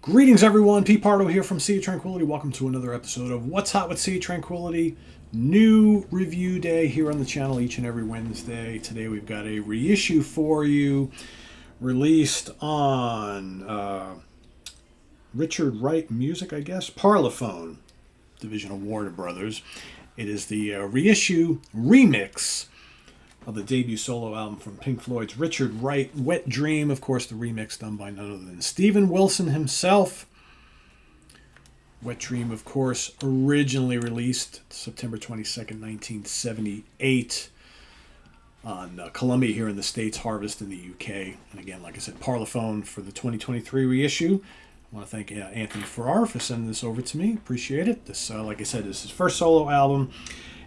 Greetings, everyone. Pete Pardo here from Sea of Tranquility. Welcome to another episode of What's Hot with Sea of Tranquility. New review day here on the channel each and every Wednesday. Today we've got a reissue for you, released on Richard Wright Music, I guess, Parlophone, division of Warner Brothers. It is the reissue remix of the debut solo album from Pink Floyd's Richard Wright Wet Dream. Of course, the remix done by none other than Steven Wilson himself. Wet Dream, of course, originally released September 22nd, 1978 on Columbia here in the States, Harvest in the UK. And again, like I said, Parlophone for the 2023 reissue. I want to thank Anthony Farrar for sending this over to me. Appreciate it. This, like I said, is his first solo album,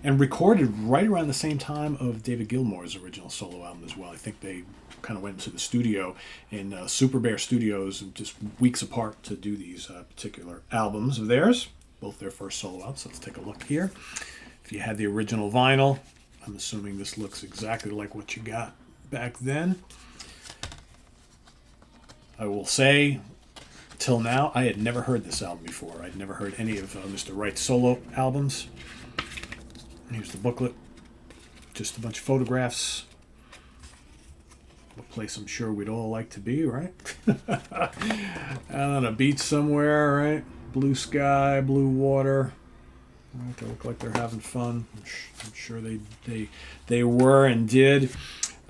and recorded right around the same time of David Gilmour's original solo album as well. I think they kind of went into the studio in Super Bear Studios just weeks apart to do these particular albums of theirs, both their first solo albums. So let's take a look here. If you had the original vinyl, I'm assuming this looks exactly like what you got back then. I will say, till now, I had never heard this album before. I'd never heard any of Mr. Wright's solo albums. Here's the booklet. Just a bunch of photographs. A place I'm sure we'd all like to be, right? On a beach somewhere, right? Blue sky, blue water. Right, they look like they're having fun. I'm sure they were and did.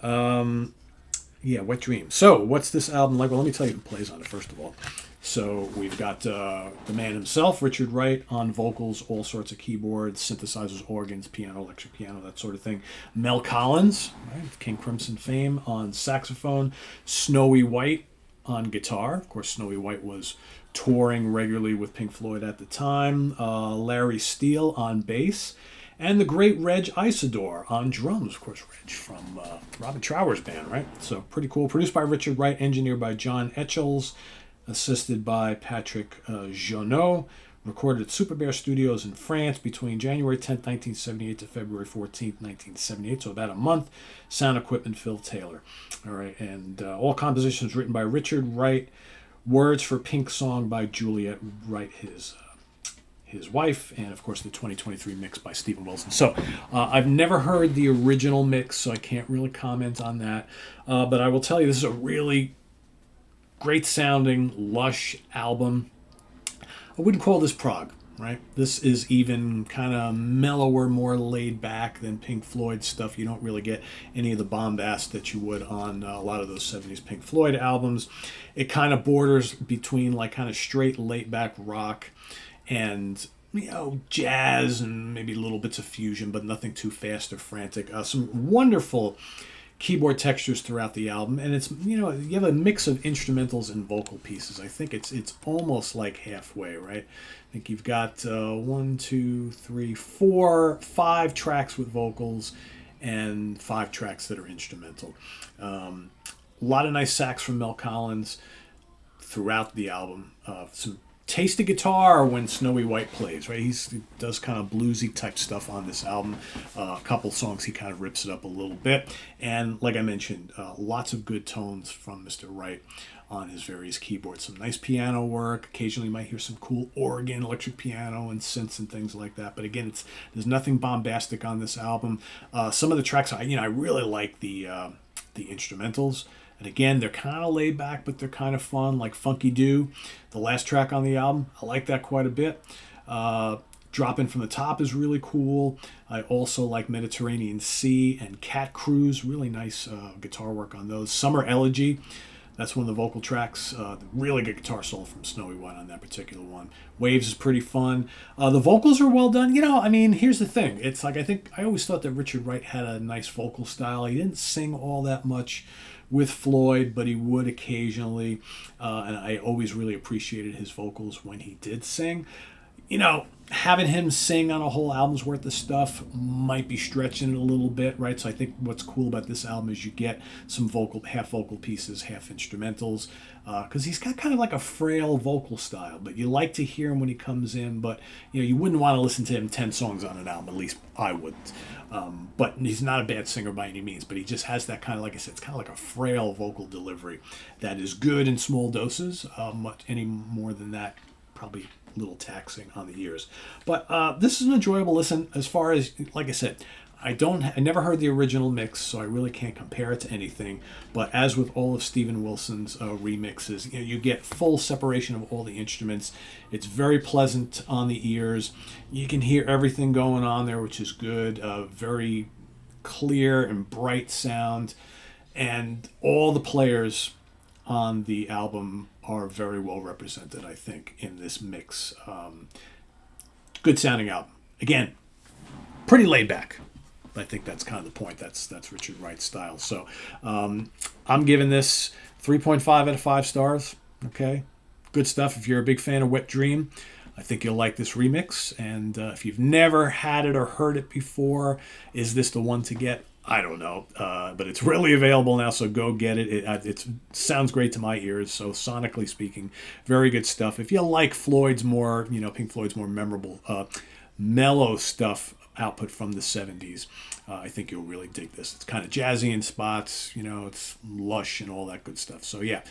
Yeah, Wet Dream. So, what's this album like? Well, let me tell you who plays on it, first of all. So we've got the man himself, Richard Wright, on vocals, all sorts of keyboards, synthesizers, organs, piano, electric piano, that sort of thing. Mel Collins, right, King Crimson fame, on saxophone. Snowy White on guitar. Of course, Snowy White was touring regularly with Pink Floyd at the time. Larry Steele on bass. And the great Reg Isidore on drums. Of course, Reg from Robin Trower's band, right? So pretty cool. Produced by Richard Wright, engineered by John Etchells, assisted by Patrick Jonot. Recorded at Super Bear Studios in France between January 10th, 1978 to February 14th, 1978. So about a month. Sound equipment, Phil Taylor. All right, and all compositions written by Richard Wright. Words for Pink Song by Juliet Wright, his wife, and of course the 2023 mix by Steven Wilson. So I've never heard the original mix, so I can't really comment on that. But I will tell you, this is a really great sounding, lush album. I wouldn't call this prog, right? This is even kind of mellower, more laid back than Pink Floyd stuff. You don't really get any of the bombast that you would on a lot of those 70s Pink Floyd albums. It kind of borders between like kind of straight laid back rock and, you know, jazz and maybe little bits of fusion, but nothing too fast or frantic. Some wonderful keyboard textures throughout the album, and it's, you know, you have a mix of instrumentals and vocal pieces. I think it's almost like halfway, right? I think you've got 1, 2, 3, 4, 5 tracks with vocals and 5 tracks that are instrumental. A lot of nice sax from Mel Collins throughout the album. Some tasty guitar when Snowy White plays, right? He does kind of bluesy type stuff on this album. A couple songs he kind of rips it up a little bit. And like I mentioned, lots of good tones from Mr. Wright on his various keyboards. Some nice piano work. Occasionally you might hear some cool organ, electric piano, and synths and things like that. But again, there's nothing bombastic on this album. Some of the tracks, I really like the instrumentals. And again, they're kind of laid back, but they're kind of fun, like Funky Do, the last track on the album. I like that quite a bit. Drop In From the Top is really cool. I also like Mediterranean Sea and Cat Cruise. Really nice guitar work on those. Summer Elegy, that's one of the vocal tracks. Really good guitar solo from Snowy White on that particular one. Waves is pretty fun. The vocals are well done. You know, I mean, here's the thing. It's like, I always thought that Richard Wright had a nice vocal style. He didn't sing all that much with Floyd, but he would occasionally, and I always really appreciated his vocals when he did sing. having him sing on a whole album's worth of stuff might be stretching it a little bit, right? So I think what's cool about this album is you get some half vocal pieces, half instrumentals, because he's got kind of like a frail vocal style, but you like to hear him when he comes in, but you wouldn't want to listen to him 10 songs on an album, at least I wouldn't. But he's not a bad singer by any means, but he just has that kind of, like I said, it's kind of like a frail vocal delivery that is good in small doses. Much any more than that, probably a little taxing on the ears. But this is an enjoyable listen. As far as, like I said, I never heard the original mix, so I really can't compare it to anything. But as with all of Steven Wilson's remixes, you get full separation of all the instruments. It's very pleasant on the ears. You can hear everything going on there, which is good. Very clear and bright sound. And all the players on the album are very well represented, I think, in this mix. Good sounding album. Again, pretty laid back. I think that's kind of the point. That's Richard Wright's style. So I'm giving this 3.5 out of 5 stars. Okay, good stuff. If you're a big fan of Wet Dream, I think you'll like this remix. And if you've never had it or heard it before, is this the one to get? I don't know, but it's really available now, so go get it. It sounds great to my ears, so sonically speaking, very good stuff. If you like Floyd's more, Pink Floyd's more memorable, mellow stuff, output from the 70s, I think you'll really dig this. It's kind of jazzy in spots, it's lush and all that good stuff. So yeah,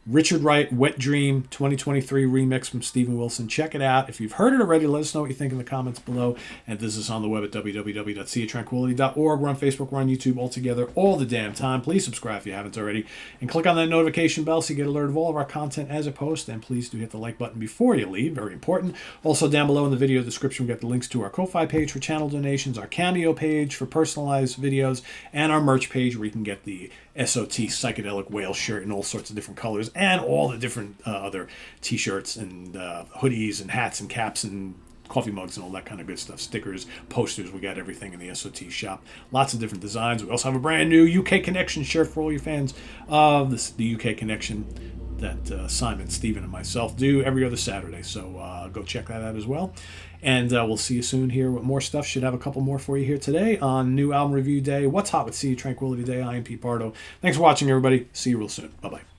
Richard Wright, Wet Dream, 2023 remix from Steven Wilson. Check it out. If you've heard it already, let us know what you think in the comments below. And this is on the web at www.seatranquility.org. We're on Facebook, we're on YouTube, all together, all the damn time. Please subscribe if you haven't already. And click on that notification bell so you get alerted of all of our content as it posts. And please do hit the like button before you leave. Very important. Also, down below in the video description, we got the links to our Ko-Fi page for channel donations, our Cameo page for personalized videos, and our merch page where you can get the SOT psychedelic whale shirt in all sorts of different colors, and all the different other t-shirts and hoodies and hats and caps and coffee mugs and all that kind of good stuff. Stickers, posters, we got everything in the SOT shop. Lots of different designs. We also have a brand new UK Connection shirt for all you fans of the UK Connection that Simon, Stephen, and myself do every other Saturday. So go check that out as well. And we'll see you soon here with more stuff. Should have a couple more for you here today on New Album Review Day. What's Hot with Sea Tranquility Day. I am Pete Pardo. Thanks for watching, everybody. See you real soon. Bye-bye.